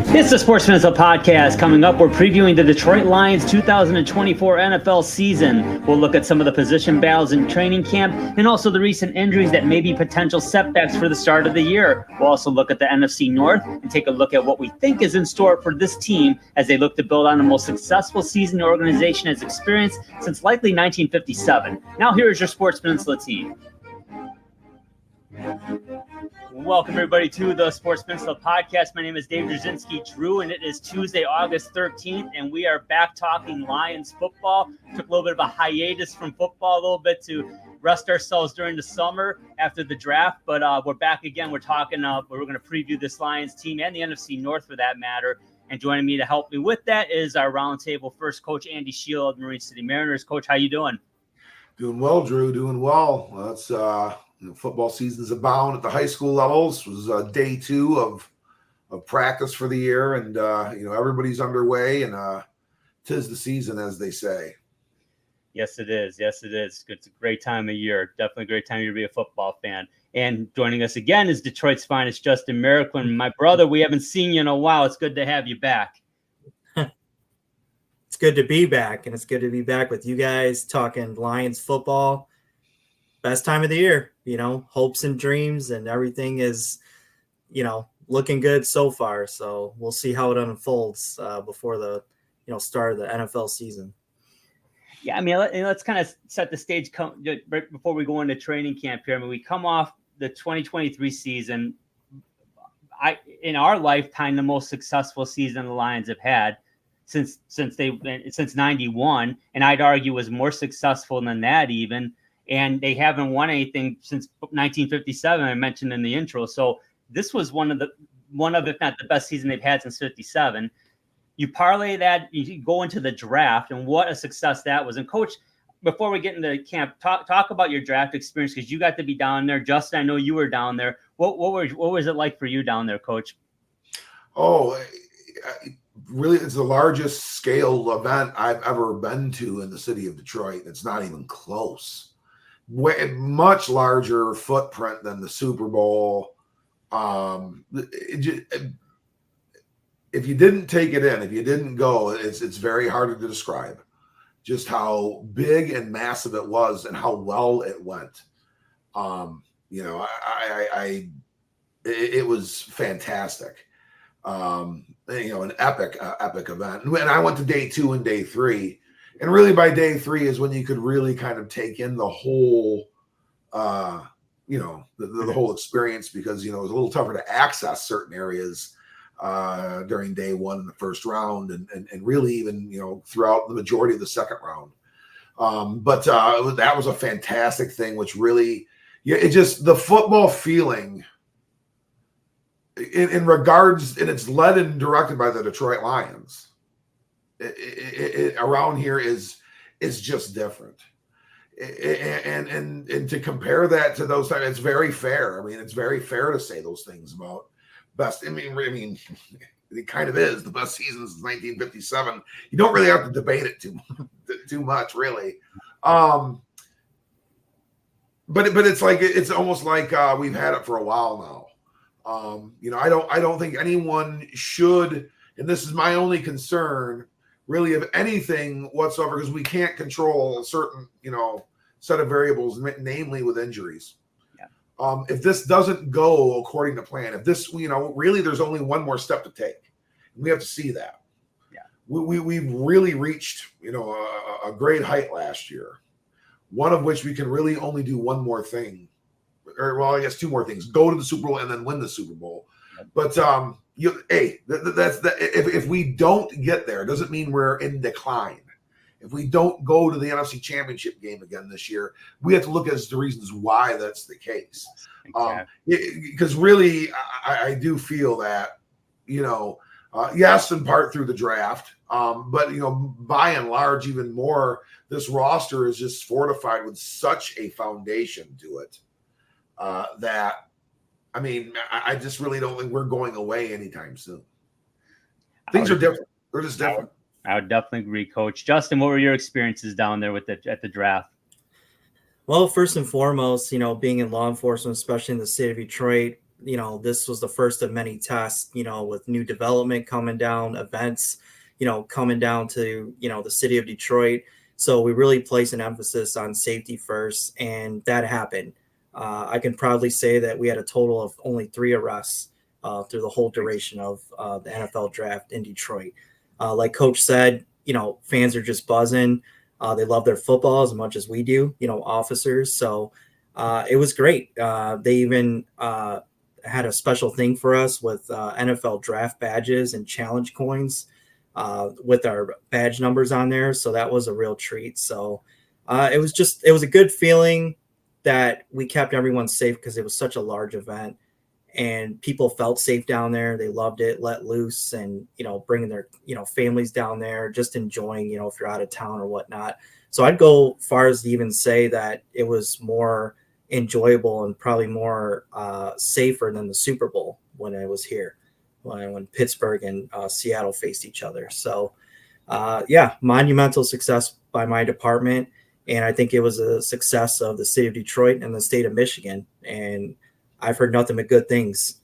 It's the Sports Peninsula Podcast. Coming up, we're previewing the Detroit Lions 2024 NFL season. We'll look at some of the position battles in training camp and also the recent injuries that may be potential setbacks for the start of the year. We'll also look at the NFC North and take a look at what we think is in store for this team as they look to build on the most successful season the organization has experienced since likely 1957. Now here is your Sports Peninsula team. Welcome, everybody, to the Sports Peninsula Podcast. My name is David Jasinski-Drew, and it is Tuesday, August 13th, and we are back talking Lions football. Took a little bit of a hiatus from football a little bit to rest ourselves during the summer after the draft, but we're back again. We're talking, we're going to preview this Lions team and the NFC North for that matter, and joining me to help me with that is our roundtable first coach, Andy Shield, Marine City Mariners. Coach, how you doing? Doing well, Drew, doing well. That's football season's abound at the high school levels. It was day 2 of practice for the year, and everybody's underway, and 'tis the season, as they say. Yes, it is. Yes, it is. It's a great time of year. Definitely a great time to be a football fan. And joining us again is Detroit's finest, Justin Merrickman. My brother, we haven't seen you in a while. It's good to have you back. It's good to be back, and it's good to be back with you guys talking Lions football. Best time of the year, hopes and dreams, and everything is, looking good so far. So we'll see how it unfolds before the, start of the NFL season. Yeah, I mean, let's kind of set the stage right before we go into training camp here. I mean, we come off the 2023 season. In our lifetime, the most successful season the Lions have had since 91, and I'd argue was more successful than that even. And they haven't won anything since 1957. I mentioned in the intro. So this was one of if not the best season they've had since 57. You parlay that, you go into the draft, and what a success that was. And Coach, before we get into camp, talk about your draft experience, because you got to be down there. Justin, I know you were down there. What was it like for you down there, Coach? Oh, really, it's the largest scale event I've ever been to in the city of Detroit. It's not even close. Much larger footprint than the Super Bowl. If you didn't take it in, if you didn't go, it's very hard to describe just how big and massive it was and how well it went. It was fantastic. An epic event. And I went to day 2 and day 3. And really by day 3 is when you could really kind of take in the whole, the whole experience, because, it was a little tougher to access certain areas during day 1 in the first round and really even, throughout the majority of the second round. But that was a fantastic thing, which really, it just, the football feeling in regards, and it's led and directed by the Detroit Lions. It around here is just different, and to compare that to those times, it's very fair. I mean, it's very fair to say those things about best. I mean, it kind of is the best season since 1957. You don't really have to debate it too much, really. But it's like it's almost like we've had it for a while now. I don't think anyone should, and this is my only concern, really, of anything whatsoever, because we can't control a certain, set of variables, namely with injuries. Yeah. If this doesn't go according to plan, if this, really, there's only one more step to take. We have to see that. Yeah. We've really reached, a great height last year, one of which we can really only do one more thing, or, well, I guess 2 more things: go to the Super Bowl and then win the Super Bowl. But if we don't get there, it doesn't mean we're in decline. If we don't go to the NFC Championship game again this year, we have to look at the reasons why that's the case. Because really, I do feel that, yes, in part through the draft, but by and large, even more, this roster is just fortified with such a foundation to it that. I mean, I just really don't think we're going away anytime soon. Things are different. They're just different. I would definitely agree, Coach. Justin, what were your experiences down there at the draft? Well, first and foremost, being in law enforcement, especially in the state of Detroit, this was the first of many tests, with new development coming down, events, coming down to, the city of Detroit. So we really place an emphasis on safety first, and that happened. I can proudly say that we had a total of only 3 arrests through the whole duration of the NFL draft in Detroit. Like Coach said, fans are just buzzing. They love their football as much as we do, officers. So it was great. They even had a special thing for us with NFL draft badges and challenge coins with our badge numbers on there. So that was a real treat. So it was a good feeling that we kept everyone safe because it was such a large event and people felt safe down there. They loved it, let loose, and, bringing their, families down there, just enjoying, if you're out of town or whatnot. So I'd go far as to even say that it was more enjoyable and probably more safer than the Super Bowl when I was here, when Pittsburgh and Seattle faced each other. So monumental success by my department. And I think it was a success of the city of Detroit and the state of Michigan. And I've heard nothing but good things,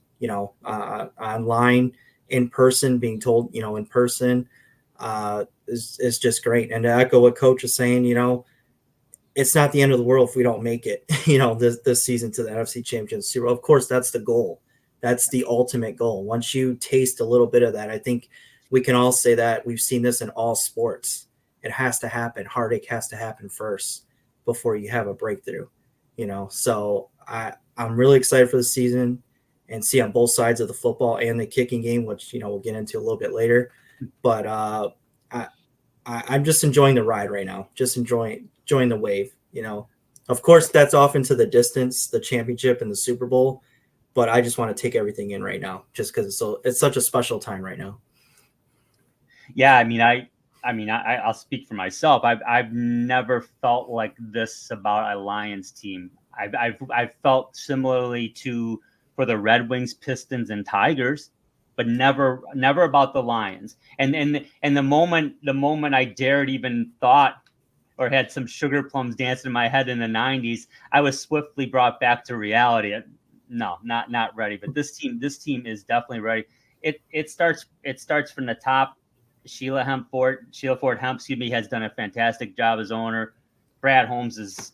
online, in person, being told, in person is just great. And to echo what Coach is saying, it's not the end of the world if we don't make it, this season to the NFC Championship Super Bowl. Of course, that's the goal. That's the ultimate goal. Once you taste a little bit of that, I think we can all say that we've seen this in all sports. It has to happen. Heartache has to happen first before you have a breakthrough, So I'm really excited for the season and see on both sides of the football and the kicking game, which, we'll get into a little bit later. But I'm just enjoying the ride right now, just enjoying the wave, Of course, that's off into the distance, the championship and the Super Bowl. But I just want to take everything in right now just because it's such a special time right now. Yeah, I'll speak for myself. I've never felt like this about a Lions team. I've felt similarly for the Red Wings, Pistons, and Tigers, but never about the Lions. And the moment I dared even thought or had some sugar plums dancing in my head in the 90s, I was swiftly brought back to reality. No, not ready. But this team is definitely ready. It starts from the top. Sheila Ford Hemp, has done a fantastic job as owner. Brad Holmes is,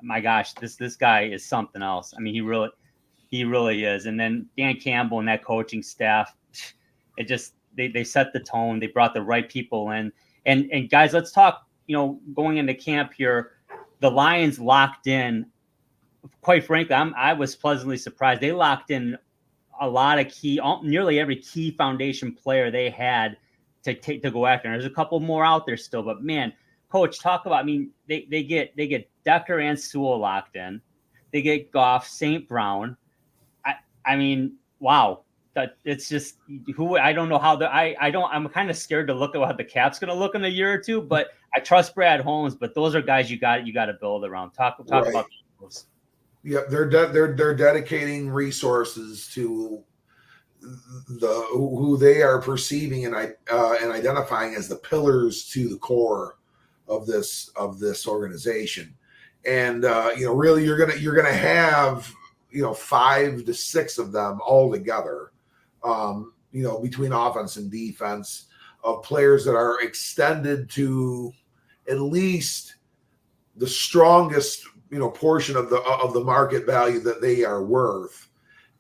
my gosh, this guy is something else. He really is. And then Dan Campbell and that coaching staff, it just, they set the tone. They brought the right people in. And guys, let's talk, going into camp here, the Lions locked in. Quite frankly, I was pleasantly surprised. They locked in a lot of nearly every key foundation player they had to go after. And there's a couple more out there still, but man, Coach, talk about. They get Decker and Sewell locked in. They get Goff, St. Brown. Wow. It's just I don't know how I'm kind of scared to look at how the cap's going to look in a year or two, but I trust Brad Holmes. But those are guys you got to build around. Talk right about those. Yeah, they're dedicating resources to who they are perceiving and identifying as the pillars to the core of this organization. And really you're gonna have 5 to 6 of them all together, between offense and defense, of players that are extended to at least the strongest portion of the market value that they are worth.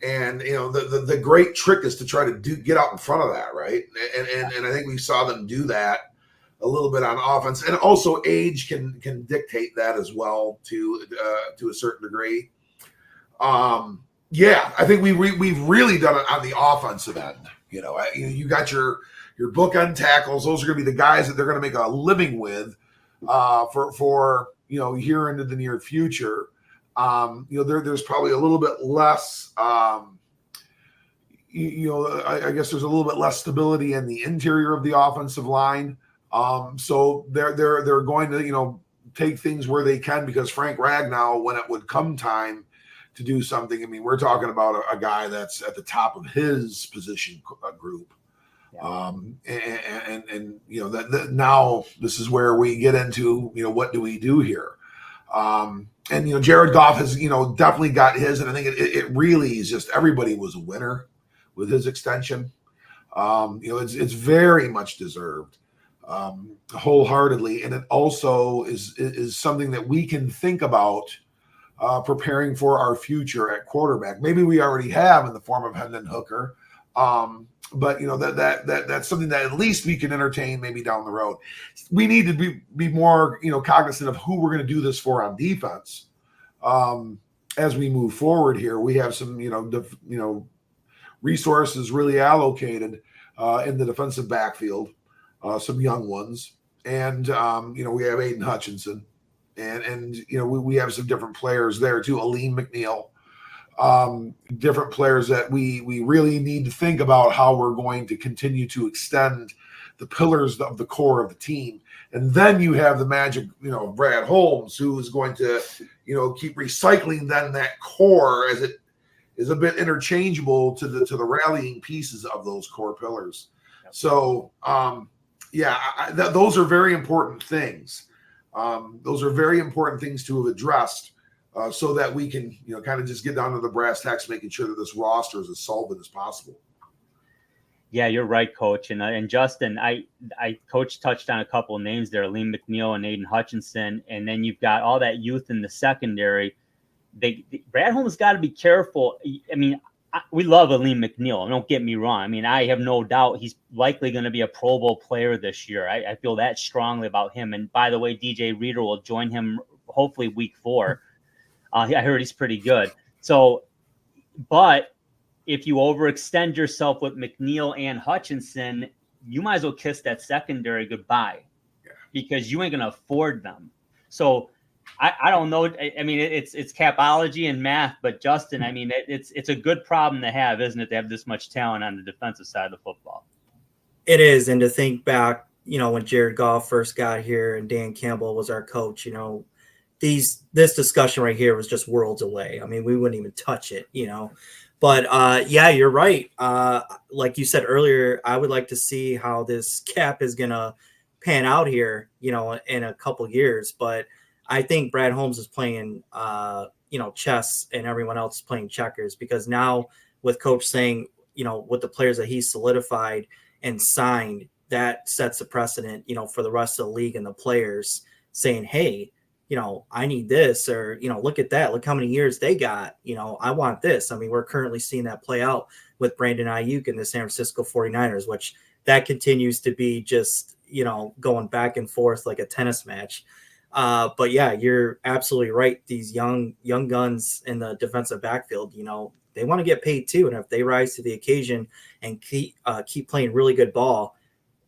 And the great trick is to try to get out in front of that, right? And I think we saw them do that a little bit on offense, and also age can dictate that as well to a certain degree. I think we've really done it on the offensive end. You got your bookend tackles; those are going to be the guys that they're going to make a living with for here into the near future. There's probably a little bit less, I guess there's a little bit less stability in the interior of the offensive line. So they're going to, take things where they can, because Frank Ragnow, when it would come time to do something, we're talking about a guy that's at the top of his position group. Yeah. Now this is where we get into, what do we do here? And Jared Goff has definitely got his, and I think it really is just everybody was a winner with his extension. It's very much deserved, wholeheartedly, and it also is something that we can think about preparing for our future at quarterback. Maybe we already have in the form of Hendon Hooker, but that's something that at least we can entertain maybe down the road. We need to be more cognizant of who we're going to do this for on defense. As we move forward here, we have some resources really allocated in the defensive backfield, some young ones, and we have Aiden Hutchinson, and we have some different players there too, Aleem McNeil, different players that we really need to think about how we're going to continue to extend the pillars of the core of the team. And then you have the magic, Brad Holmes, who is going to, keep recycling then that core as it is a bit interchangeable to the rallying pieces of those core pillars. Yep. So, those are very important things. Those are very important things to have addressed so that we can, kind of just get down to the brass tacks, making sure that this roster is as solvent as possible. Yeah, you're right, Coach. And Justin, Coach touched on a couple of names there, Aleem McNeil and Aiden Hutchinson, and then you've got all that youth in the secondary. Brad Holmes got to be careful. I mean, we love Aleem McNeil. Don't get me wrong. I mean, I have no doubt he's likely going to be a Pro Bowl player this year. I feel that strongly about him. And by the way, DJ Reader will join him hopefully week 4. I heard he's pretty good. So, but if you overextend yourself with McNeil and Hutchinson, you might as well kiss that secondary goodbye because you ain't going to afford them. So I don't know. I mean, it's capology and math, but Justin, I mean, it's a good problem to have, isn't it? To have this much talent on the defensive side of the football. It is. And to think back, when Jared Goff first got here and Dan Campbell was our coach, this discussion right here was just worlds away. I mean, we wouldn't even touch it, But you're right. Like you said earlier, I would like to see how this cap is going to pan out here, in a couple years. But I think Brad Holmes is playing, chess and everyone else is playing checkers, because now with Coach saying, with the players that he's solidified and signed, that sets a precedent, for the rest of the league and the players saying, hey, I need this, or, look at that. Look how many years they got. I want this. I mean, we're currently seeing that play out with Brandon Ayuk and the San Francisco 49ers, which that continues to be just, going back and forth like a tennis match. But yeah, you're absolutely right. These young guns in the defensive backfield, they want to get paid too. And if they rise to the occasion and keep playing really good ball,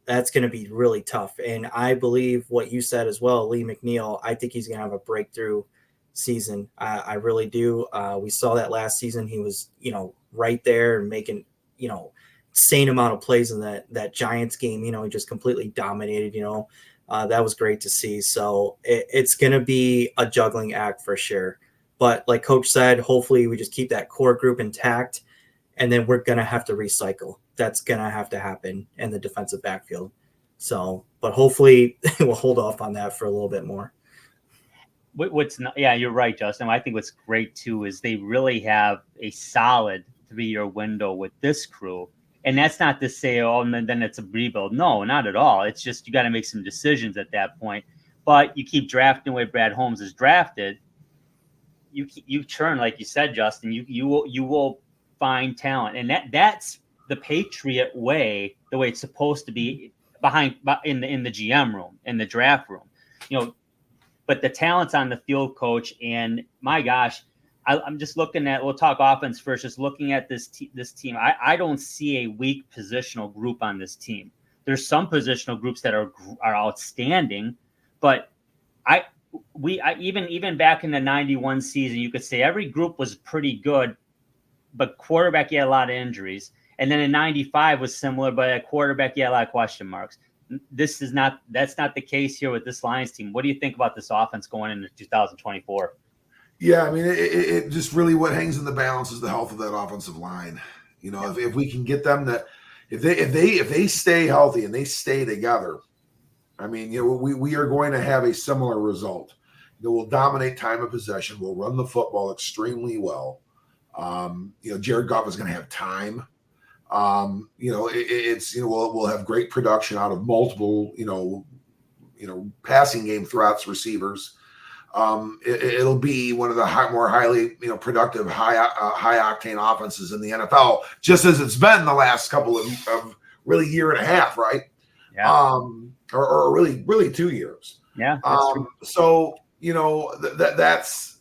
that's going to be really tough. And I believe what you said as well, Lee McNeil, I think he's going to have a breakthrough season. I really do. We saw that last season. He was, right there and making, insane amount of plays in that Giants game. He just completely dominated, that was great to see. So it's going to be a juggling act for sure. But like Coach said, hopefully we just keep that core group intact, and then we're going to have to recycle. That's going to have to happen in the defensive backfield. So, but hopefully we'll hold off on that for a little bit more. Yeah, you're right, Justin. I think what's great too is they really have a solid 3-year window with this crew. And that's not to say, and then it's a rebuild. No, not at all. It's just you got to make some decisions at that point. But you keep drafting the way Brad Holmes is drafted. You churn, like you said, Justin. You will find talent, and that's the Patriot way, the way it's supposed to be in the GM room, in the draft room. But the talent's on the field, Coach. And my gosh, I'm just looking at. We'll talk offense first. Just looking at this team, I don't see a weak positional group on this team. There's some positional groups that are outstanding, but even back in the 91 season, you could say every group was pretty good, but quarterback, you had a lot of injuries. And then in 95 was similar, but at quarterback, you had a lot of question marks. That's not the case here with this Lions team. What do you think about this offense going into 2024? Yeah, I mean, it just really what hangs in the balance is the health of that offensive line. If we can get them to, if they stay healthy and they stay together, I mean, we are going to have a similar result. They will dominate time of possession, will run the football extremely well. Jared Goff is going to have time. We'll have great production out of multiple, passing game threats, receivers. It'll be one of the more highly, productive, high octane offenses in the NFL, just as it's been the last couple of really year and a half, right? Yeah. Or really 2 years. Yeah. So that's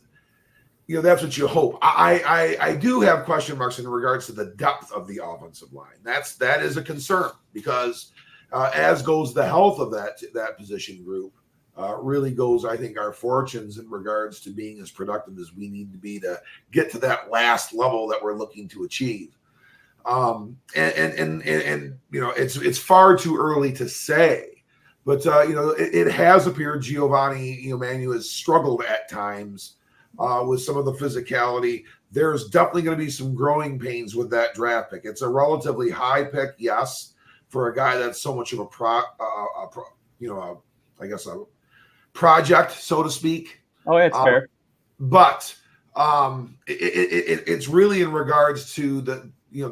what you hope. I do have question marks in regards to the depth of the offensive line. That is a concern because as goes the health of that position group. Really goes, I think, our fortunes in regards to being as productive as we need to be to get to that last level that we're looking to achieve. It's far too early to say, but it has appeared Giovanni Manu has struggled at times with some of the physicality. There's definitely going to be some growing pains with that draft pick. It's a relatively high pick, yes, for a guy that's so much of a project, so to speak. Oh, it's fair. But it's really in regards to the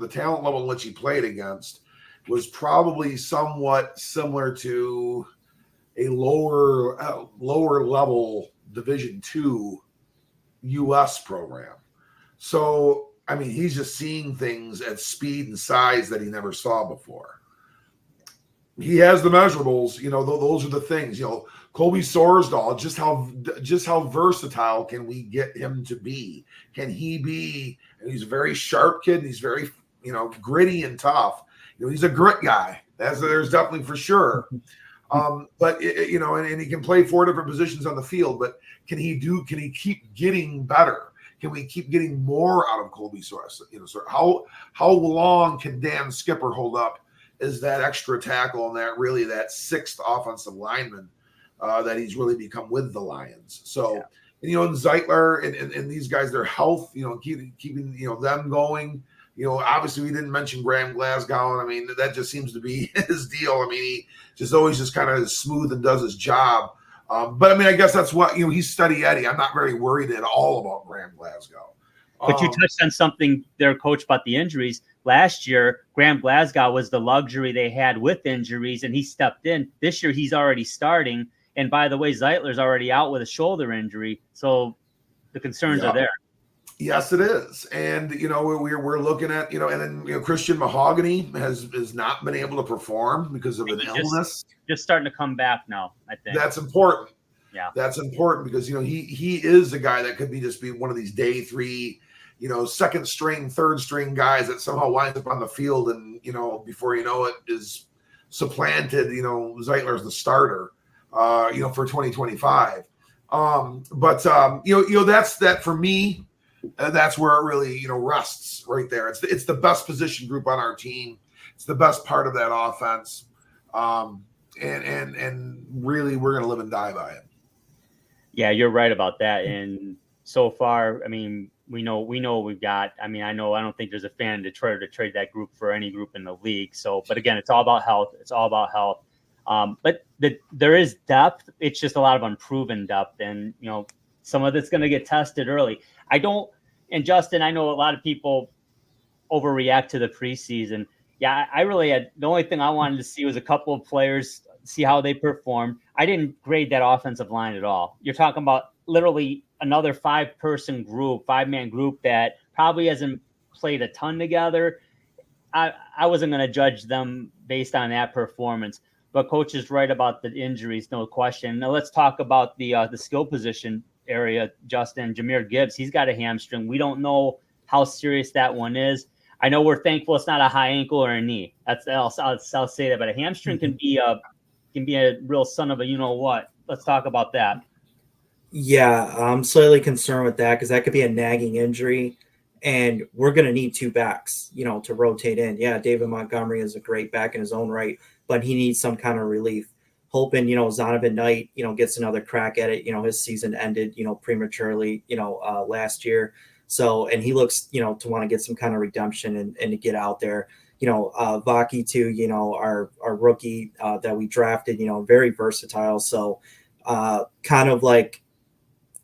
talent level in which he played against was probably somewhat similar to a lower level Division II U.S. program. So, I mean, he's just seeing things at speed and size that he never saw before. He has the measurables, those are the things, Colby Sorsdahl, just how versatile can we get him to be? Can he be, and he's a very sharp kid, and he's very, gritty and tough. He's a grit guy. There's definitely for sure. But and he can play 4 different positions on the field, but can he keep getting better? Can we keep getting more out of Colby Sorsdahl? How long can Dan Skipper hold up as that extra tackle and that sixth offensive lineman that he's really become with the Lions? So, and Zeitler and these guys, their health, keeping them going. Obviously we didn't mention Graham Glasgow, and I mean that just seems to be his deal. I mean, he just always just kind of smooth and does his job. But I mean, I guess that's what he's steady Eddie. I'm not very worried at all about Graham Glasgow. But you touched on something there, Coach, about the injuries. Last year, Graham Glasgow was the luxury they had with injuries, and he stepped in. This year, he's already starting. And by the way, Zeitler's already out with a shoulder injury. So the concerns are there. Yes, it is. And, we're looking at, and then, Christian Mahogany has not been able to perform because of an illness. Just starting to come back now, I think. That's important. Yeah. That's important because, he is a guy that could be one of these day 3, second string, third string guys that somehow winds up on the field and, before you know it is supplanted, Zeitler's the starter, for 2025. That's that for me. That's where it really, rests right there. It's the best position group on our team. It's the best part of that offense. And really we're going to live and die by it. Yeah, you're right about that. And so far, I mean, we know what we've got. I mean, I don't think there's a fan in Detroit to trade that group for any group in the league. So, but again, it's all about health. But there is depth. It's just a lot of unproven depth. And, some of it's going to get tested early. And Justin, I know a lot of people overreact to the preseason. Yeah, I really had, the only thing I wanted to see was a couple of players, see how they performed. I didn't grade that offensive line at all. You're talking about literally another 5-man group that probably hasn't played a ton together. I wasn't going to judge them based on that performance. But Coach is right about the injuries, no question. Now let's talk about the skill position area, Justin. Jahmyr Gibbs, he's got a hamstring. We don't know how serious that one is. I know we're thankful it's not a high ankle or a knee. I'll say that, but a hamstring can be a real son of a what. Let's talk about that. Yeah, I'm slightly concerned with that because that could be a nagging injury, and we're going to need 2 backs, to rotate in. Yeah, David Montgomery is a great back in his own right, but he needs some kind of relief. Hoping, Zonovan Knight, gets another crack at it. His season ended, prematurely, last year. So, and he looks, to want to get some kind of redemption and to get out there. Vaki too, our rookie that we drafted, very versatile. So kind of like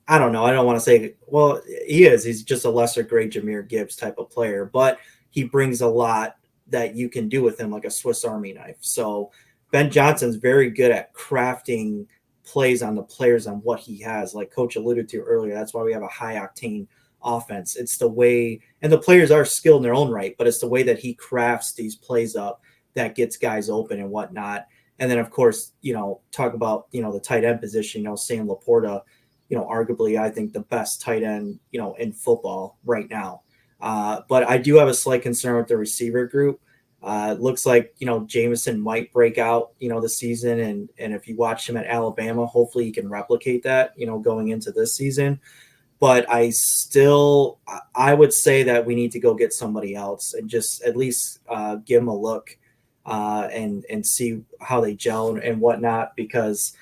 I don't know. I don't want to say, well, he is. He's just a lesser grade Jahmyr Gibbs type of player, but he brings a lot that you can do with him, like a Swiss Army knife. So Ben Johnson's very good at crafting plays on the players on what he has. Like Coach alluded to earlier, that's why we have a high octane offense. It's the way, and the players are skilled in their own right, but it's the way that he crafts these plays up that gets guys open and whatnot. And then, of course, talk about, the tight end position, Sam Laporta, arguably, I think the best tight end, in football right now. But I do have a slight concern with the receiver group. It looks like, Jameson might break out, this season. And if you watch him at Alabama, hopefully he can replicate that, going into this season. But I would say that we need to go get somebody else and just at least give him a look and see how they gel and whatnot, because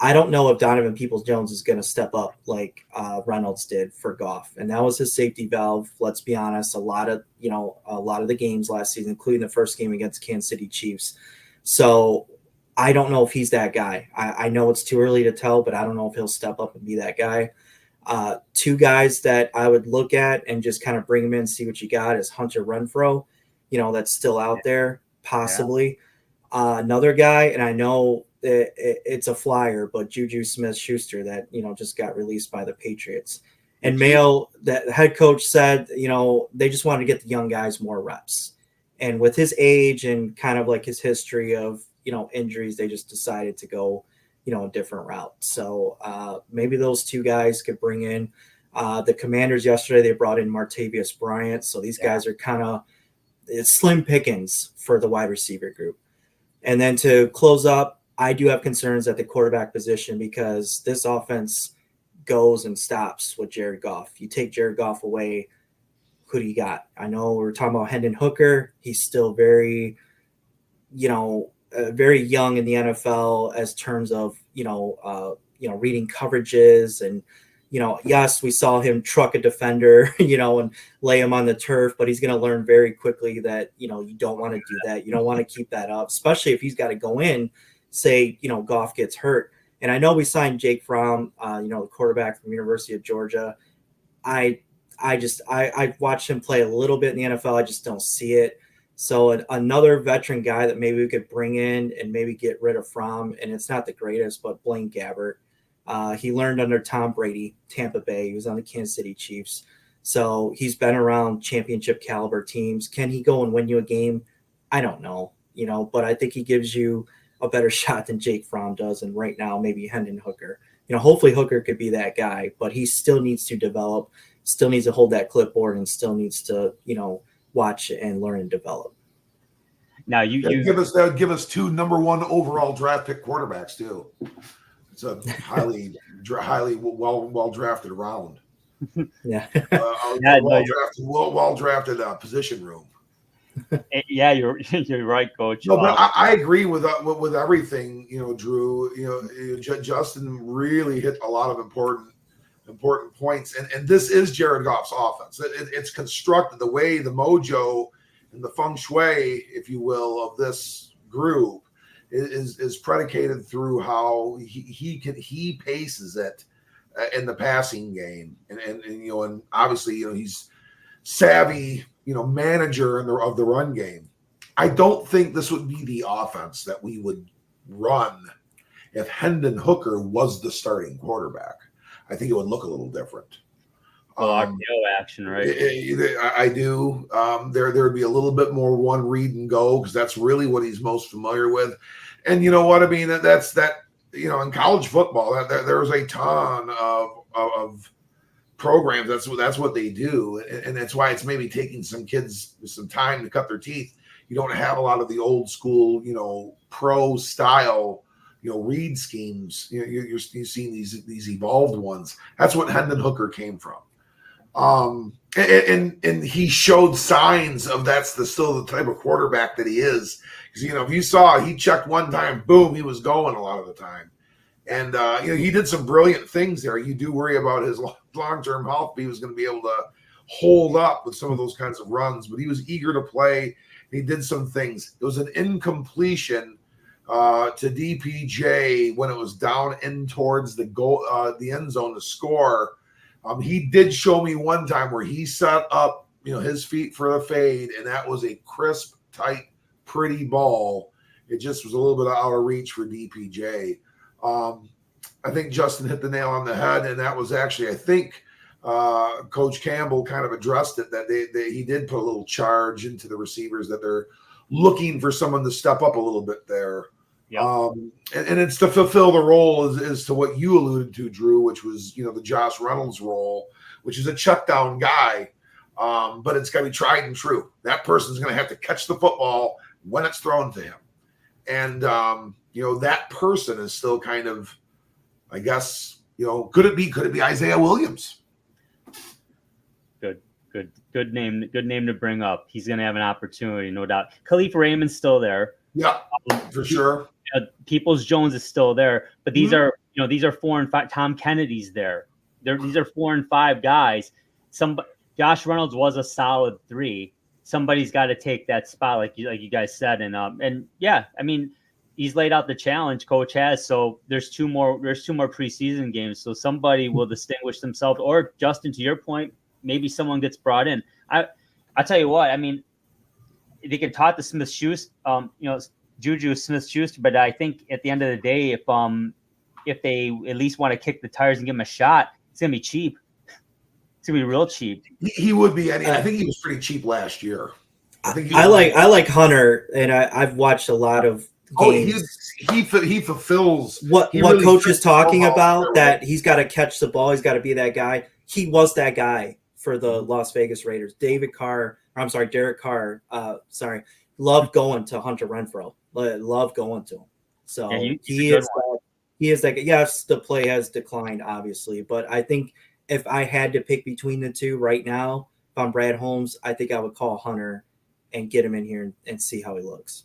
I don't know if Donovan Peoples-Jones is going to step up like Reynolds did for Goff, and that was his safety valve. Let's be honest, a lot of the games last season, including the first game against Kansas City Chiefs. So I don't know if he's that guy. I know it's too early to tell, but I don't know if he'll step up and be that guy. Two guys that I would look at and just kind of bring him in, see what you got, is Hunter Renfrow, that's still out there, possibly. Yeah. Another guy, and I know it's a flyer, but Juju Smith-Schuster that, just got released by the Patriots. And Mayo, the head coach, said, they just wanted to get the young guys more reps. And with his age and kind of like his history of, injuries, they just decided to go, a different route. So maybe those two guys could bring in the Commanders yesterday. They brought in Martavius Bryant. So these guys are kind of slim pickings for the wide receiver group. And then to close up, I do have concerns at the quarterback position because this offense goes and stops with Jared Goff. You take Jared Goff away, who do you got? I know we're talking about Hendon Hooker. He's still very, very young in the NFL as terms of, reading coverages and, yes, we saw him truck a defender, and lay him on the turf, but he's going to learn very quickly that, you don't want to do that. You don't want to keep that up, especially if he's got to go in, say, Goff gets hurt. And I know we signed Jake Fromm, the quarterback from University of Georgia. I watched him play a little bit in the NFL. I just don't see it. So another veteran guy that maybe we could bring in and maybe get rid of Fromm, and it's not the greatest, but Blaine Gabbert. He learned under Tom Brady, Tampa Bay. He was on the Kansas City Chiefs. So he's been around championship caliber teams. Can he go and win you a game? I don't know, but I think he gives you a better shot than Jake Fromm does. And right now, maybe Hendon Hooker. Hopefully Hooker could be that guy, but he still needs to develop, still needs to hold that clipboard, and still needs to, watch and learn and develop. Now that would give us two number one overall draft pick quarterbacks too. It's a highly well drafted round. Yeah. Well drafted position room. Yeah, you're right, Coach. No, but I agree with everything. Drew. Justin really hit a lot of important points, and this is Jared Goff's offense. It's constructed the way the mojo and the feng shui, if you will, of this group is predicated through how he paces it in the passing game, and obviously he's savvy, manager of the run game. I don't think this would be the offense that we would run if Hendon Hooker was the starting quarterback. I think it would look a little different. RPO action, right? I do. There would be a little bit more one read and go, because that's really what he's most familiar with. And you know what I mean? That's in college football, there's a ton of programs. That's what they do, and that's why it's maybe taking some kids some time to cut their teeth. You don't have a lot of the old school, pro style, read schemes. You're seeing these evolved ones. That's what Hendon Hooker came from. And he showed signs of that's still the type of quarterback that he is. Because if you saw, he checked one time, boom, he was going a lot of the time. And he did some brilliant things there. You do worry about his long-term health. He was going to be able to hold up with some of those kinds of runs, but he was eager to play. He did some things. It was an incompletion to DPJ when it was down in towards the goal, the end zone to score. He did show me one time where he set up, his feet for a fade, and that was a crisp, tight, pretty ball. It just was a little bit out of reach for DPJ. I think Justin hit the nail on the head, and that was actually, I think, Coach Campbell kind of addressed it, that he did put a little charge into the receivers, that they're looking for someone to step up a little bit there. Yep. And it's to fulfill the role as to what you alluded to, Drew, which was, the Josh Reynolds role, which is a check down guy. But it's got to be tried and true. That person's going to have to catch the football when it's thrown to him. And, that person is still kind of, I guess, could it be Isaiah Williams? Good name to bring up. He's going to have an opportunity, no doubt. Khalif Raymond's still there. Yeah, for sure. Peoples-Jones is still there, but these are 4 and 5. Tom Kennedy's there. These are 4 and 5 guys. Josh Reynolds was a solid 3. Somebody's got to take that spot, like you guys said, and yeah, I mean, he's laid out the challenge. Coach has, so there's 2 more preseason games, so somebody will distinguish themselves. Or Justin, to your point, maybe someone gets brought in. I tell you what, I mean, they can talk to Smith-Schuster, Juju Smith-Schuster, but I think at the end of the day, if they at least want to kick the tires and give him a shot, it's gonna be cheap. It's gonna be real cheap. He would be. I think he was pretty cheap last year. I like Hunter, and I've watched a lot of games. He fulfills what really Coach is talking about. That he's got to catch the ball. He's got to be that guy. He was that guy for the Las Vegas Raiders. Derek Carr. Loved going to Hunter Renfrow. Loved going to him. So he is that guy. Yes, the play has declined, obviously, but I think if I had to pick between the two right now, if I'm Brad Holmes, I think I would call Hunter and get him in here and see how he looks.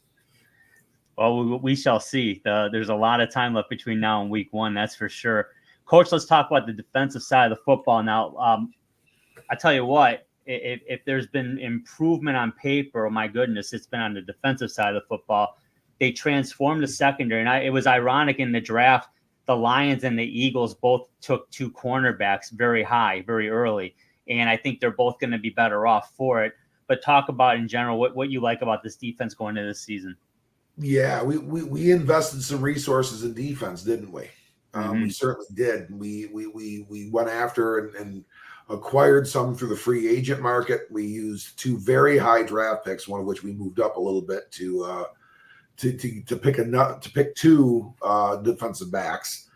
Well, we shall see. There's a lot of time left between now and week 1, that's for sure. Coach, let's talk about the defensive side of the football now. I tell you what, if there's been improvement on paper, oh my goodness, it's been on the defensive side of the football. They transformed the secondary, and it was ironic in the draft. The Lions and the Eagles both took 2 cornerbacks very high, very early, and I think they're both going to be better off for it. But talk about in general what you like about this defense going into this season. Yeah, we invested some resources in defense, didn't we? We certainly did. We went after and acquired some through the free agent market. We used 2 very high draft picks, one of which we moved up a little bit to pick 2 defensive backs.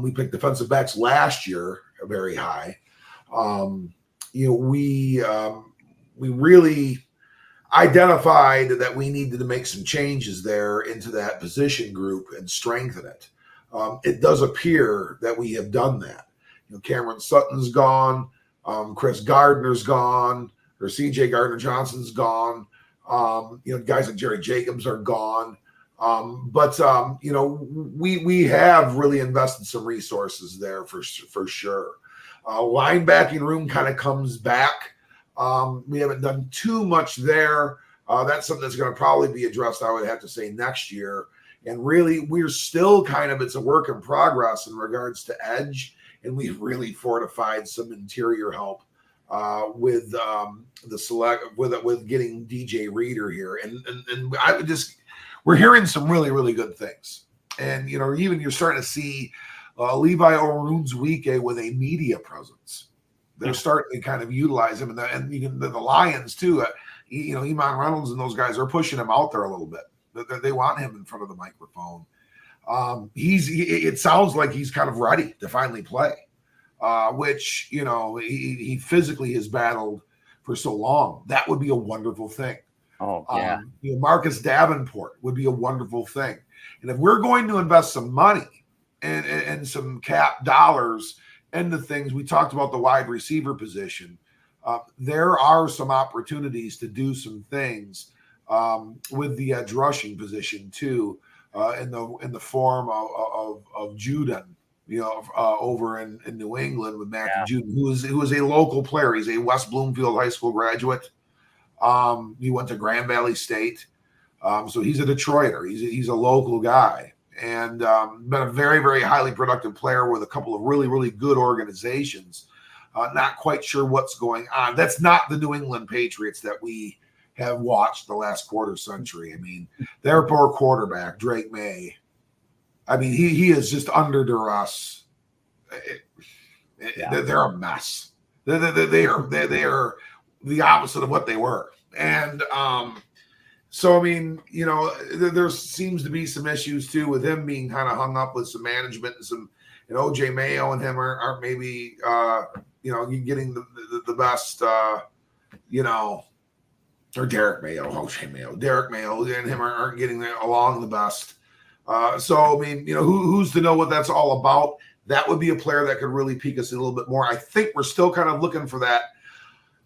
We picked defensive backs last year very high. We really identified that we needed to make some changes there into that position group and strengthen it. It does appear that we have done that. Cameron Sutton's gone. Chris Gardner's gone, or CJ Gardner-Johnson's gone. Guys like Jerry Jacobs are gone. But we have really invested some resources there for sure. Linebacking room kind of comes back. We haven't done too much there. That's something that's going to probably be addressed, I would have to say, next year. And really, we're still it's a work in progress in regards to edge. And we've really fortified some interior help with getting DJ Reader here. And I would we're hearing some really, really good things. And, even you're starting to see Levi Orunzwike with a media presence. They're starting to kind of utilize him, and even the Lions too. Iman Reynolds and those guys are pushing him out there a little bit. They want him in front of the microphone. It sounds like he's kind of ready to finally play, which he physically has battled for so long. That would be a wonderful thing. Oh yeah, Marcus Davenport would be a wonderful thing. And if we're going to invest some money and some cap dollars into things, we talked about the wide receiver position. There are some opportunities to do some things with the edge rushing position too, in the form of Juden, over in New England with Matthew Juden, who is a local player. He's a West Bloomfield High School graduate. He went to Grand Valley State. So he's a Detroiter. He's a local guy, and been a very, very highly productive player with a couple of really, really good organizations. Not quite sure what's going on. That's not the New England Patriots that we have watched the last quarter century. I mean, their poor quarterback, Drake May. I mean, he is just under duress. They're a mess. They are the opposite of what they were. And so, I mean, you know, there seems to be some issues too with him being kind of hung up with some management and some, you know, OJ Mayo and him aren't maybe, you know, you getting the best, you know, or Derek Mayo, OJ Mayo, Derek Mayo and him aren't getting along the best. So, I mean, you know, who's to know what that's all about? That would be a player that could really pique us a little bit more. I think we're still kind of looking for that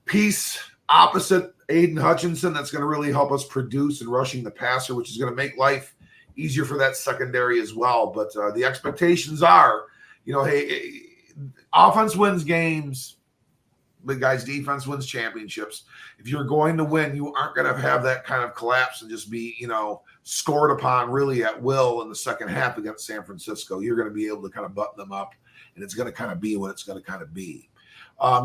piece opposite Aiden Hutchinson that's going to really help us produce and rushing the passer, which is going to make life easier for that secondary as well. But the expectations are, you know, hey, offense wins games, but guys, defense wins championships. If you're going to win, you aren't going to have that kind of collapse and just be, you know, scored upon really at will in the second half against San Francisco. You're going to be able to kind of button them up, and it's going to kind of be what it's going to kind of be.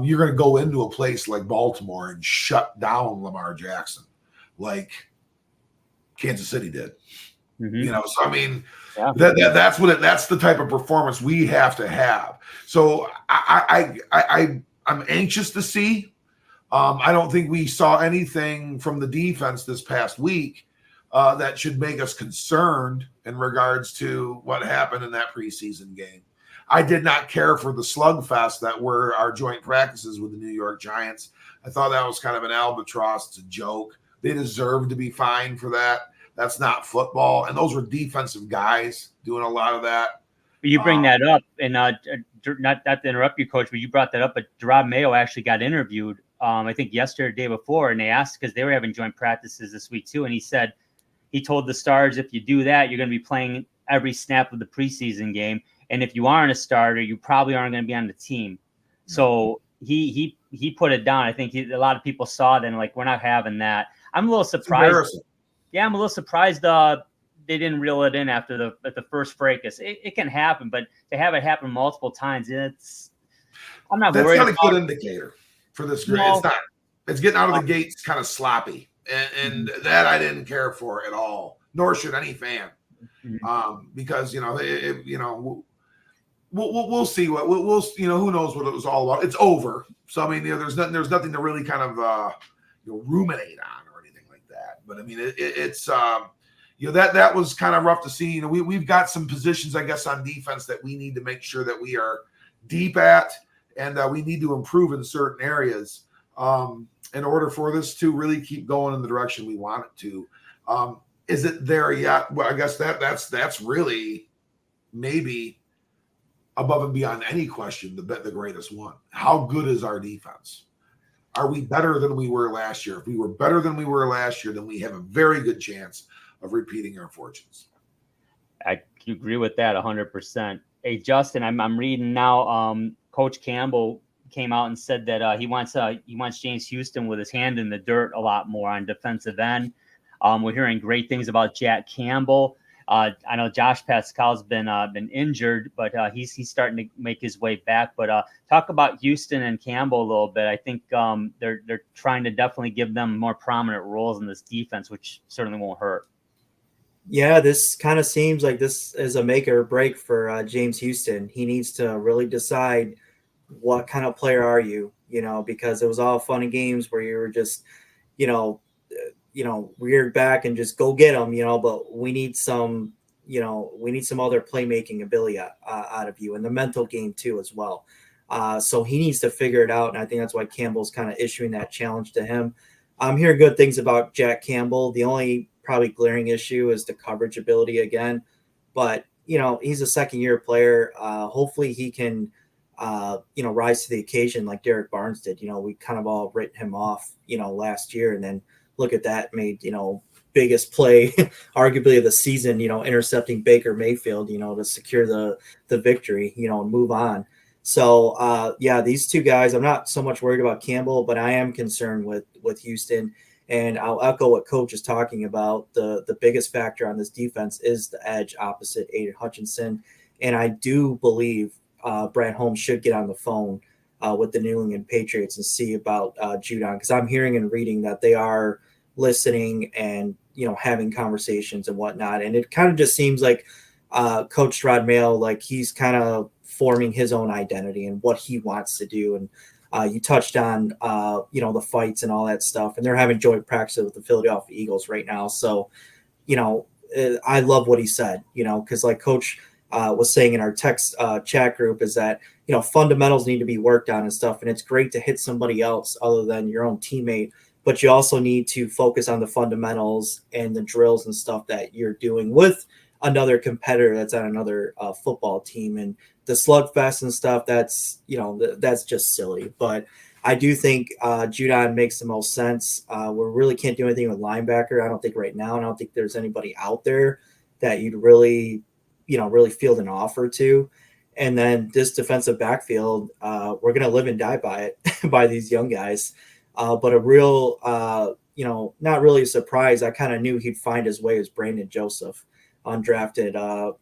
You're going to go into a place like Baltimore and shut down Lamar Jackson like Kansas City did. Mm-hmm. You know, so I mean, that's the type of performance we have to have. So I'm anxious to see. I don't think we saw anything from the defense this past week that should make us concerned in regards to what happened in that preseason game. I did not care for the slugfest that were our joint practices with the New York Giants. I thought that was kind of an albatross. It's a joke. They deserve to be fined for that. That's not football. And those were defensive guys doing a lot of that. You bring that up, and not to interrupt you, Coach, but you brought that up. But Gerard Mayo actually got interviewed, I think yesterday or the day before, and they asked because they were having joint practices this week too. And he said he told the Stars, if you do that, you're going to be playing every snap of the preseason game. And if you aren't a starter, you probably aren't going to be on the team. So he put it down. I think a lot of people saw it and like, we're not having that. I'm a little surprised. Yeah, I'm a little surprised they didn't reel it in after the first fracas. It can happen, but to have it happen multiple times, I'm not worried. That's not a good indicator for this group. No. It's not. It's getting out of the gates kind of sloppy, and that I didn't care for at all. Nor should any fan, because you know, we'll see what we'll you know, who knows what it was all about. It's over. So I mean, you know, there's nothing to really kind of ruminate on or anything like that. But I mean, it's you know, that was kind of rough to see. You know, we've got some positions, I guess, on defense that we need to make sure that we are deep at, and we need to improve in certain areas in order for this to really keep going in the direction we want it to. Is it there yet? Well, I guess that's really maybe above and beyond any question the greatest one. How good is our defense? Are we better than we were last year? If we were better than we were last year, then we have a very good chance of repeating our fortunes. I agree with that 100%. Hey, Justin, I'm reading now. Coach Campbell came out and said that he wants James Houston with his hand in the dirt a lot more on defensive end. We're hearing great things about Jack Campbell. I know Josh Pascal's been injured, but he's starting to make his way back. But talk about Houston and Campbell a little bit. I think they're trying to definitely give them more prominent roles in this defense, which certainly won't hurt. Yeah, this kind of seems like this is a make or break for James Houston. He needs to really decide what kind of player are you, because it was all fun and games where you were just, reared back and just go get them, but we need some other playmaking ability out of you and the mental game too as well. So he needs to figure it out. And I think that's why Campbell's kind of issuing that challenge to him. I'm hearing good things about Jack Campbell. The only probably glaring issue is the coverage ability again, but he's a second-year player. Hopefully he can, rise to the occasion like Derek Barnes did. We kind of all written him off, last year, and then look at that, made biggest play arguably of the season. Intercepting Baker Mayfield, to secure the victory, and move on. So these two guys, I'm not so much worried about Campbell, but I am concerned with Houston. And I'll echo what Coach is talking about. The biggest factor on this defense is the edge opposite Aiden Hutchinson. And I do believe Brad Holmes should get on the phone with the New England Patriots and see about Judon, because I'm hearing and reading that they are listening and, having conversations and whatnot. And it kind of just seems like Coach Rod Mail, like he's kind of forming his own identity and what he wants to do. And you touched on, the fights and all that stuff, and they're having joint practice with the Philadelphia Eagles right now. So, I love what he said, because like Coach was saying in our text chat group is that, fundamentals need to be worked on and stuff. And it's great to hit somebody else other than your own teammate, but you also need to focus on the fundamentals and the drills and stuff that you're doing with another competitor that's on another football team. And the slugfest and stuff, that's just silly. But I do think Judon makes the most sense. We really can't do anything with linebacker, I don't think, right now. And I don't think there's anybody out there that you'd really field an offer to. And then this defensive backfield, we're going to live and die by it, by these young guys. But a real, not really a surprise. I kind of knew he'd find his way as Brandon Joseph, undrafted,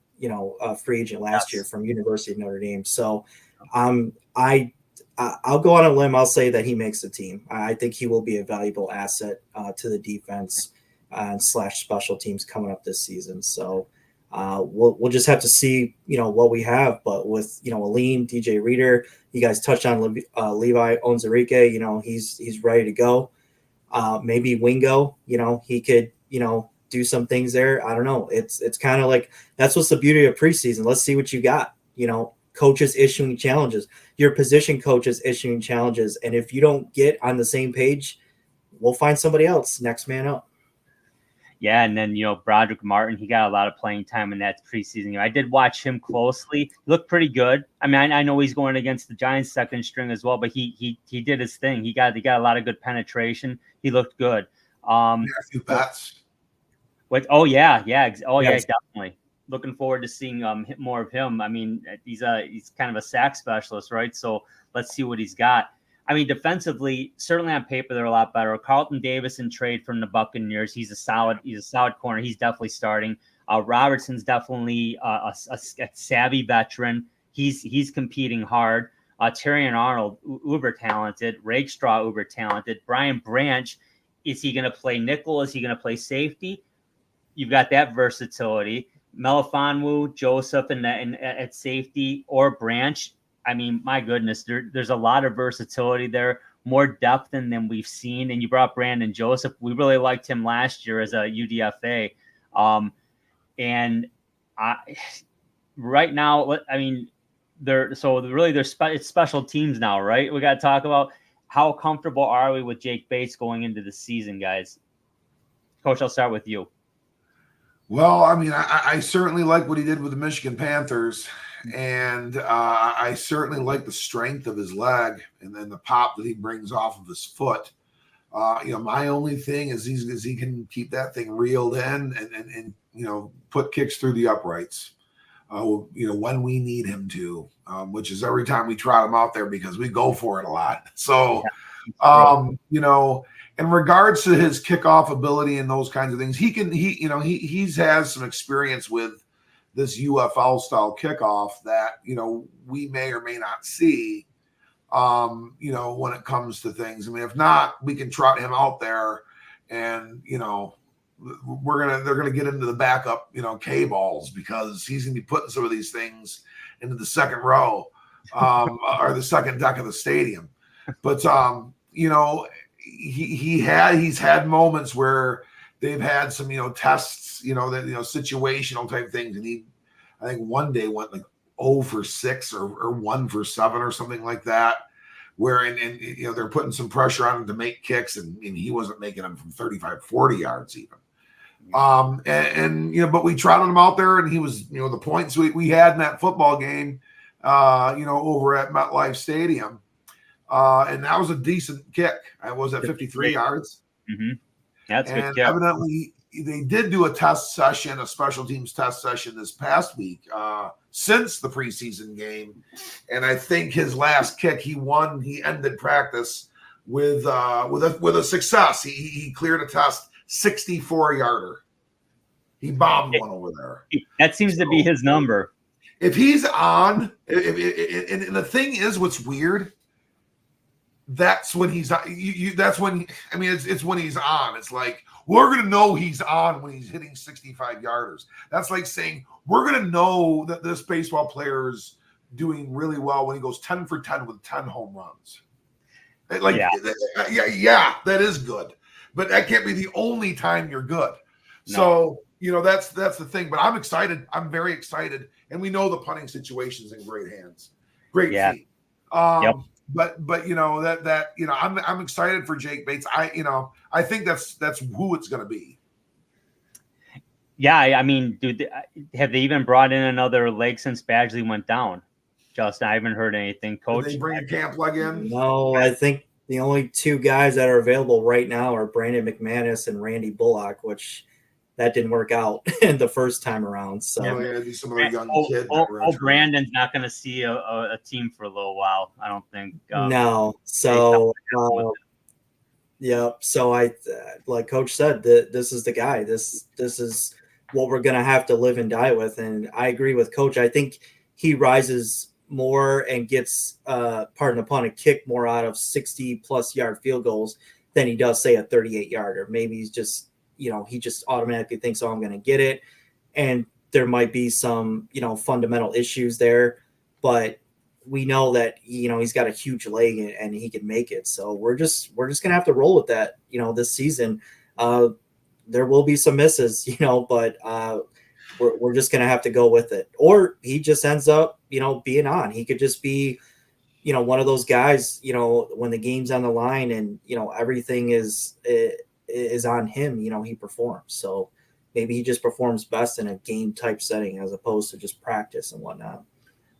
free agent last year from University of Notre Dame. So I'll go on a limb. I'll say that he makes the team. I think he will be a valuable asset to the defense / special teams coming up this season. So we'll just have to see, what we have. But with, Aleem, DJ Reader, you guys touched on Levi Onwuzurike, he's ready to go. Maybe Wingo, he could, do some things there. I don't know. It's kind of like, that's what's the beauty of preseason. Let's see what you got. Coaches issuing challenges, your position coaches issuing challenges. And if you don't get on the same page, we'll find somebody else, next man up. Yeah, and then, Broderick Martin, he got a lot of playing time in that preseason. I did watch him closely. He looked pretty good. I mean, I know he's going against the Giants' second string as well, but he did his thing. He got a lot of good penetration. He looked good. A few bats. Oh yeah, definitely. Looking forward to seeing more of him. I mean, he's kind of a sack specialist, right? So let's see what he's got. I mean, defensively, certainly on paper, they're a lot better. Carlton Davis in trade from the Buccaneers. He's a solid corner. He's definitely starting. Robertson's definitely a savvy veteran. He's competing hard. Terrion Arnold, uber talented. Rakestraw, uber talented. Brian Branch, is he going to play nickel? Is he going to play safety? You've got that versatility. Melifonwu, Joseph at safety, or Branch. I mean, my goodness, there's a lot of versatility there, more depth than we've seen. And you brought Brandon Joseph. We really liked him last year as a UDFA. Right now, I mean, it's special teams now, right? We got to talk about how comfortable are we with Jake Bates going into the season, guys? Coach, I'll start with you. Well, I mean, I certainly like what he did with the Michigan Panthers, and I certainly like the strength of his leg and then the pop that he brings off of his foot. My only thing is he can keep that thing reeled in and put kicks through the uprights, when we need him to, which is every time we trot him out there because we go for it a lot. So, in regards to his kickoff ability and those kinds of things, he's has some experience with this UFL style kickoff that, we may or may not see, when it comes to things. I mean, if not, we can trot him out there and, they're going to get into the backup, K balls, because he's going to be putting some of these things into the second row, or the second deck of the stadium. But, he's had moments where they've had some, tests, situational type things. And I think one day went like 0 for 6 or 1 for 7 or something like that, where, and they're putting some pressure on him to make kicks and he wasn't making them from 35, 40 yards even. But we trotted him out there and he was, the points we had in that football game, over at MetLife Stadium. And that was a decent kick. I was at 53 yards. Mm-hmm. That's a good kick. Evidently, they did do a special teams test session this past week, since the preseason game. And I think his last kick, he ended practice with a success. He cleared a test 64-yarder. He bombed one over there. That seems to be his number. If he's on, and the thing is, what's weird, that's when he's that's when, I mean, it's when he's on. It's like, we're going to know he's on when he's hitting 65-yarders. That's like saying we're going to know that this baseball player is doing really well when he goes 10 for 10 with 10 home runs. Like, yeah, that is good. But that can't be the only time you're good. No. So, that's the thing. But I'm excited. I'm very excited. And we know the punting situation's in great hands. Great feet. Yep. But I'm excited for Jake Bates. I think that's who it's going to be. Yeah, I mean, dude, have they even brought in another leg since Badgley went down? Justin, I haven't heard anything. Coach, did they bring a camp leg in? No, I think the only two guys that are available right now are Brandon McManus and Randy Bullock, which that didn't work out the first time around. So some other young kid. Brandon's not going to see a team for a little while, I don't think. No. So, So I, like Coach said, this is the guy. This is what we're going to have to live and die with. And I agree with Coach. I think he rises more and gets, pardon the pun, a kick more out of 60+ yard field goals than he does, say, a 38-yarder. Maybe he's just, he just automatically thinks, I'm going to get it. And there might be some, fundamental issues there, but we know that, he's got a huge leg and he can make it. So we're just going to have to roll with that, this season. There will be some misses, but we're just going to have to go with it. Or he just ends up, being on. He could just be, one of those guys, when the game's on the line and, everything is on him, he performs. So maybe he just performs best in a game type setting as opposed to just practice and whatnot.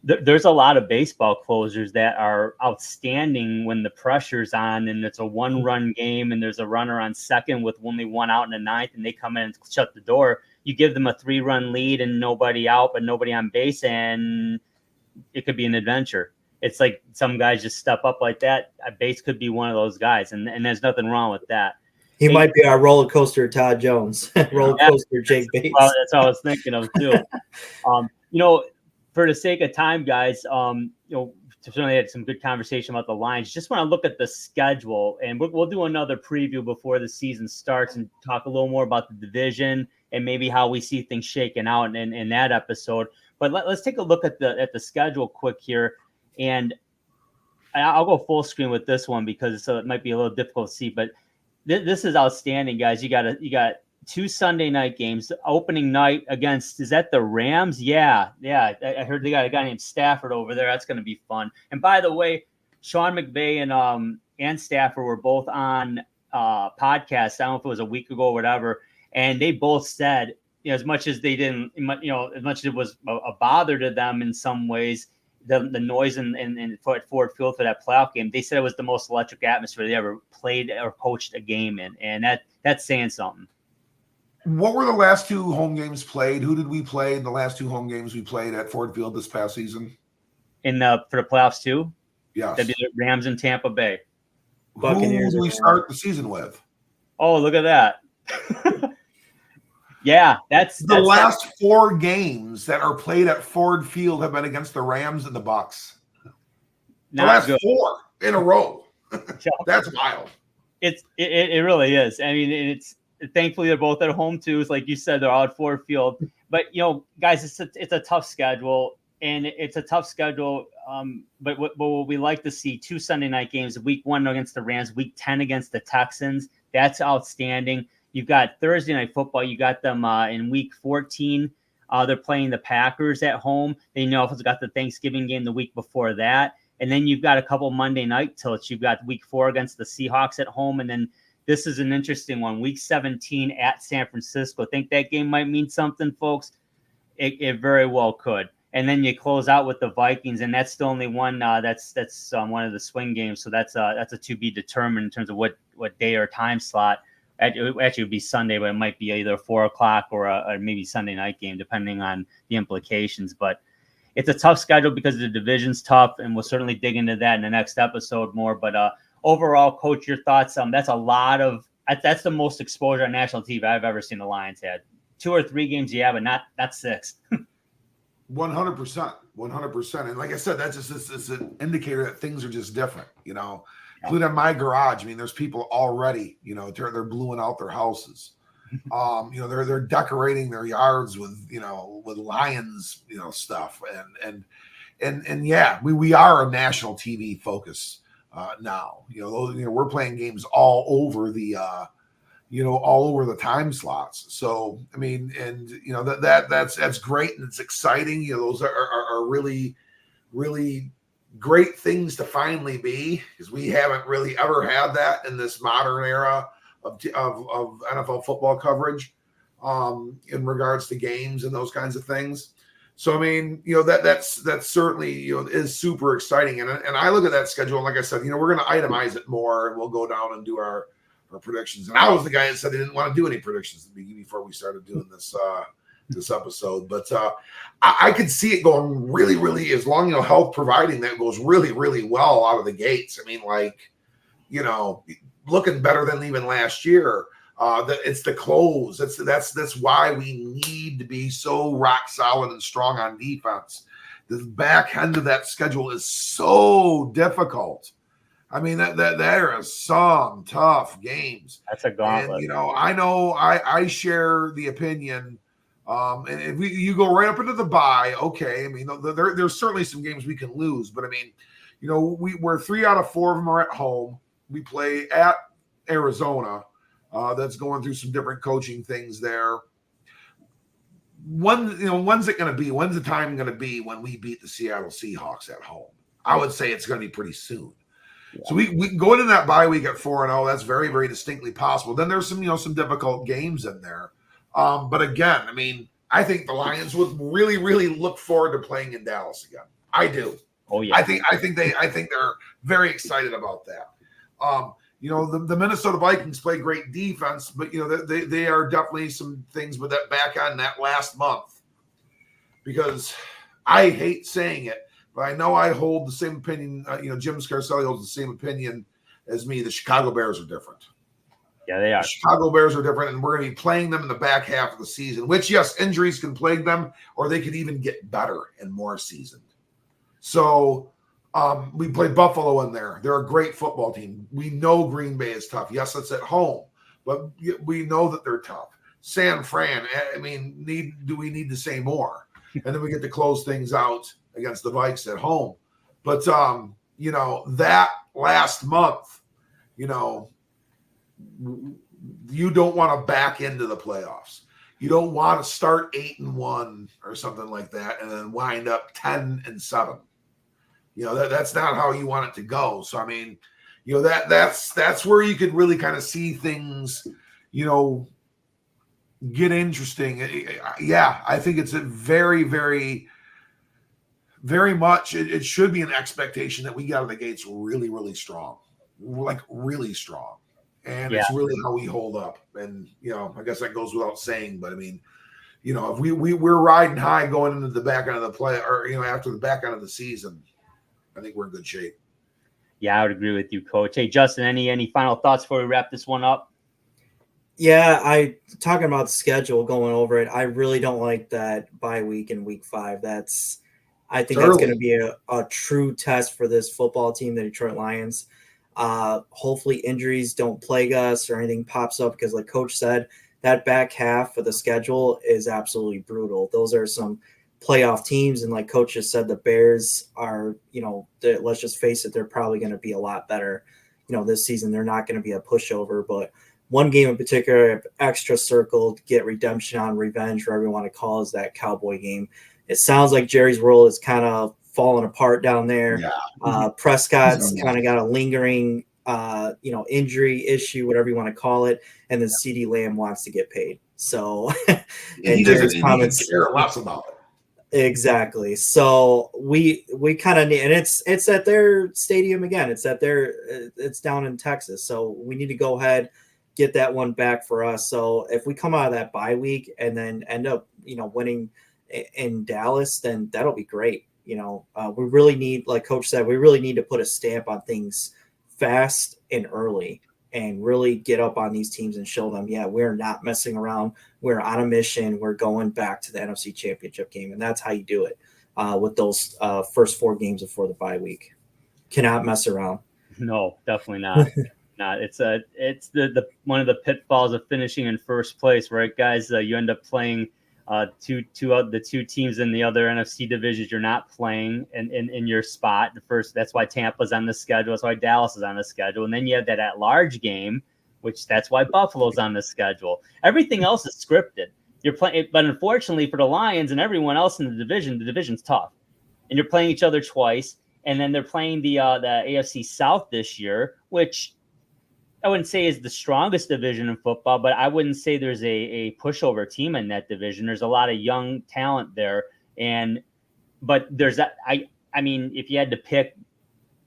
There's a lot of baseball closers that are outstanding when the pressure's on and it's a 1-run game and there's a runner on second with only one out in the ninth and they come in and shut the door. You give them a 3-run lead and nobody out, but nobody on base, and it could be an adventure. It's like some guys just step up like that. Bates could be one of those guys, and there's nothing wrong with that. He might be our roller coaster Todd Jones, roller coaster Jake Bates. Well, that's what I was thinking of too. For the sake of time, guys, certainly had some good conversation about the lines. Just want to look at the schedule, and we'll do another preview before the season starts and talk a little more about the division and maybe how we see things shaking out in that episode. But let's take a look at the schedule quick here, and I'll go full screen with this one because it might be a little difficult to see. But this is outstanding, guys. You got 2 Sunday night games. Opening night against, is that the Rams? Yeah. I heard they got a guy named Stafford over there. That's going to be fun. And by the way, Sean McVay and Stafford were both on podcasts. I don't know if it was a week ago or whatever. And they both said, as much as they didn't, as much as it was a bother to them in some ways, the noise in Ford Field for that playoff game, they said it was the most electric atmosphere they ever played or coached a game in. And that's saying something. What were the last 2 home games played? Who did we play in the last 2 home games we played at Ford Field this past season? For the playoffs too? Yes. That'd be the Rams and Tampa Bay. Buccaneers. Who do we start the season with? Oh, look at that. Yeah, that's the last 4 games that are played at Ford Field have been against the Rams and the Bucs. The last good. 4 in a row. That's wild. It really is. I mean, it's thankfully they're both at home too. It's like you said, they're all at Ford Field. But guys, it's a tough schedule, and it's a tough schedule. But what we like to see, 2 Sunday night games: week 1 against the Rams, week 10 against the Texans. That's outstanding. You've got Thursday night football. You got them in week 14. They're playing the Packers at home. They also got the Thanksgiving game the week before that. And then you've got a couple Monday night tilts. You've got week 4 against the Seahawks at home. And then this is an interesting one, week 17 at San Francisco. Think that game might mean something, folks? It very well could. And then you close out with the Vikings, and that's the only one that's one of the swing games. So that's a to be determined in terms of what day or time slot. Actually, it would be Sunday, but it might be either 4 o'clock or maybe Sunday night game, depending on the implications. But it's a tough schedule because the division's tough, and we'll certainly dig into that in the next episode more. But overall, Coach, your thoughts? That's a lot of that's the most exposure on national TV I've ever seen the Lions had. 2 or 3 games, yeah, but not 6. 100%. And like I said, that's just it's an indicator that things are just different, including in my garage. I mean, there's people already, they're bluing out their houses. They're decorating their yards with Lions, stuff. And yeah, we are a national TV focus now. We're playing games all over the time slots. So I mean, and that's great and it's exciting. Those are really, really great things to finally be, because we haven't really ever had that in this modern era of NFL football coverage in regards to games and those kinds of things. So I mean, that's certainly is super exciting. And I look at that schedule, and like I said, we're going to itemize it more, and we'll go down and do our predictions. And I was the guy that said he didn't want to do any predictions before we started doing this episode. But I could see it going really, really, as long health providing, that goes really, really well out of the gates. I mean, looking better than even last year. It's the close. That's why we need to be so rock solid and strong on defense. The back end of that schedule is so difficult. I mean, there are some tough games. That's a gauntlet. And, I know I share the opinion. And if you go right up into the bye, okay. I mean, there's certainly some games we can lose, but I mean, we're 3 out of 4 of them are at home. We play at Arizona. That's going through some different coaching things there. When's it going to be? When's the time going to be when we beat the Seattle Seahawks at home? I would say it's going to be pretty soon. Yeah. So we can go into that bye week at 4-0. That's very, very distinctly possible. Then there's some difficult games in there. But again, I mean, I think the Lions would really, really look forward to playing in Dallas again. I do. Oh yeah. I think they're very excited about that. The Minnesota Vikings play great defense, but they are definitely some things with that back on that last month. Because I hate saying it, but I know I hold the same opinion. Jim Scarcelli holds the same opinion as me. The Chicago Bears are different. Yeah, they are. The Chicago Bears are different, and we're going to be playing them in the back half of the season, which, yes, injuries can plague them, or they could even get better and more seasoned. So we play Buffalo in there. They're a great football team. We know Green Bay is tough. Yes, it's at home, but we know that they're tough. San Fran, I mean, do we need to say more? And then we get to close things out against the Vikes at home. But, that last month, you don't want to back into the playoffs. You don't want to start 8-1 or something like that and then wind up 10-7. That's not how you want it to go. So, I mean, that's where you could really kind of see things, get interesting. Yeah, I think it's a very, very, very much, it should be an expectation that we get out of the gates really, really strong, like really strong. And it's really how we hold up. And, I guess that goes without saying, but I mean, if we're riding high going into the back end of the play, or, after the back end of the season, I think we're in good shape. Yeah, I would agree with you, Coach. Hey, Justin, any final thoughts before we wrap this one up? Yeah, talking about the schedule, going over it, I really don't like that bye week in week 5. I think that's going to be a true test for this football team, the Detroit Lions. Hopefully injuries don't plague us or anything pops up, because like Coach said, that back half of the schedule is absolutely brutal. Those are some playoff teams, and like Coach just said, the Bears are, let's just face it, they're probably going to be a lot better, this season. They're not going to be a pushover, but one game in particular I've extra circled, get redemption on, revenge, whatever you want to call it, is that Cowboy game. It sounds like Jerry's world is kind of falling apart down there. Yeah. Prescott's kind of got a lingering, injury issue, whatever you want to call it. And then CeeDee Lamb wants to get paid. So, and he doesn't care less about it. Exactly. So we kind of need, and it's at their stadium again. It's down in Texas. So we need to go ahead, get that one back for us. So if we come out of that bye week and then end up, winning in Dallas, then that'll be great. We really need, like Coach said, we really need to put a stamp on things fast and early and really get up on these teams and show them, yeah, we're not messing around. We're on a mission. We're going back to the NFC Championship game. And that's how you do it with those first 4 games before the bye week. Cannot mess around. No, definitely not. It's the one of the pitfalls of finishing in first place, right, guys? You end up playing the two teams in the other NFC divisions you're not playing in your spot. That's why Tampa's on the schedule. That's why Dallas is on the schedule. And then you have that at-large game, which that's why Buffalo's on the schedule. Everything else is scripted. You're playing, but unfortunately for the Lions and everyone else in the division's tough. And you're playing each other twice. And then they're playing the AFC South this year, which I wouldn't say is the strongest division in football, but I wouldn't say there's a pushover team in that division. There's a lot of young talent there. But there's that. I mean, if you had to pick,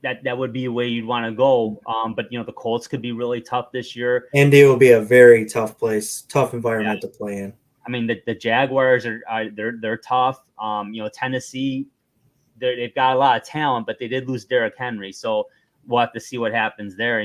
that would be the way you'd want to go. But the Colts could be really tough this year. Indy will be a very tough place, tough environment to play in. I mean, the Jaguars they're tough. Tennessee, they've got a lot of talent, but they did lose Derrick Henry, so we'll have to see what happens there.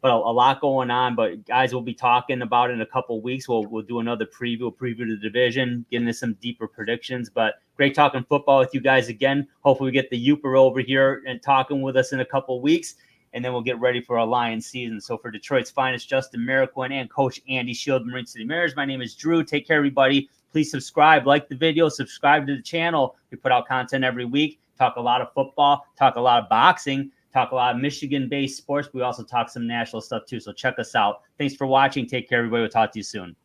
But a lot going on. But guys, we'll be talking about it in a couple of weeks. We'll do another preview the division, get into some deeper predictions. But great talking football with you guys again. Hopefully we get the Youper over here and talking with us in a couple of weeks, and then we'll get ready for our Lions season. So for Detroit's finest, Justin Mariquin and Coach Andy Shield, Marine City Mariners, my name is Drew. Take care, everybody. Please subscribe, like the video, subscribe to the channel. We put out content every week, talk a lot of football, talk a lot of boxing, talk a lot of Michigan-based sports. We also talk some national stuff too, so check us out. Thanks for watching. Take care, everybody. We'll talk to you soon.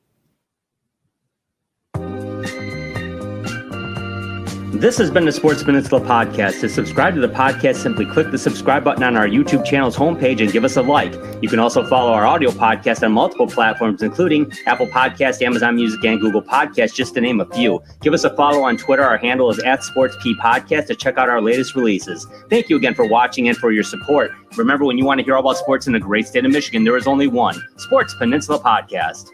This has been the Sports Peninsula Podcast. To subscribe to the podcast, simply click the subscribe button on our YouTube channel's homepage and give us a like. You can also follow our audio podcast on multiple platforms, including Apple Podcasts, Amazon Music, and Google Podcasts, just to name a few. Give us a follow on Twitter. Our handle is @SportsPPodcast to check out our latest releases. Thank you again for watching and for your support. Remember, when you want to hear all about sports in the great state of Michigan, there is only one Sports Peninsula Podcast.